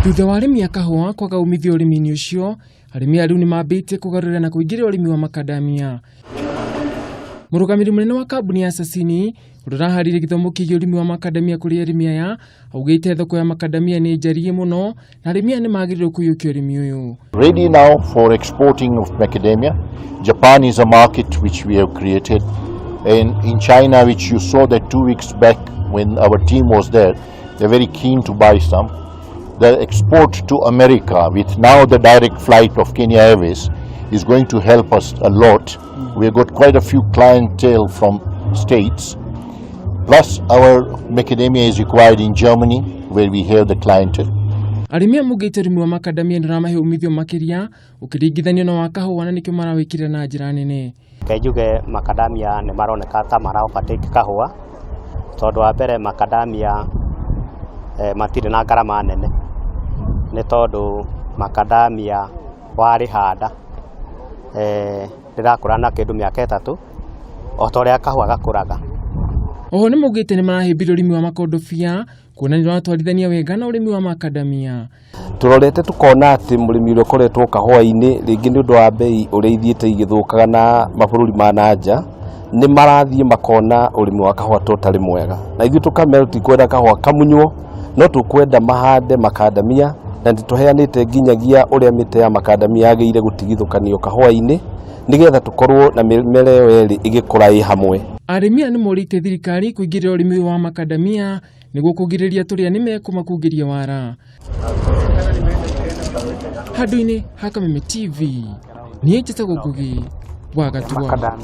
Thutha wa arimi a kahua kwaga umithio urimi-ini ucio, arimi ariu nimambiriirie kugarurira na kuingira urimi wa makandamia. Murugamiri munene wa kambuni ya Sasini uraharirie githomo kigie urimi wa makandamia kuri arimi aya, augite thoko ya makandamia ni njarie muno na arimi ni magirirwo kuyukia urimi uyu. Ready now for exporting of macadamia. Japan is a market which we have created, and in China, which you saw that 2 weeks back when our team was there, they're very keen to buy some. The export to America with now the direct flight of Kenya Airways is going to help us a lot. We've got quite a few clientele from states. Plus our macadamia is required in Germany where we have the clientele. Arimi maugite urimi wa makandamia ndiramahe umithio makiria ukiringithanio na wa kahua na nikio marawikira na njira nene. Kejuge makandamia ni maroneka ta maraobatiki kahua tondu wa mbere makandamia matire na ngarama nene ni tondu makandamia wari handa ndirakura na kindu miaka 3 o toria kahua gakuraga. Oho ni maugite ni marahimbiria urimi wa makondobia kuona ni watwarithania wega na urimi wa makandamia. Turorete tukona ati murimi ule koretwo kahua-ini ringi ni undu wa bei uri ithiite igithukaga na mabururi ma nanja ni marathie makona urimi wa kahua totally mwega na ithu tukamera tikwenda kahua kamunywo no tukwenda mahande makandamia na ndituheanite nginyagia uria mite ya makandamia yageire gutigithukanio kahua-ini nigetha tukorwo na mimera yo eri igikura i hamwe. Arimi ni morite thirikari kuingirira urimi wa makandamia niguo kugiriria turia ni mekumakungiria wara. Handu-ini ha Kameme TV ni njira Ngugi wa Gatua.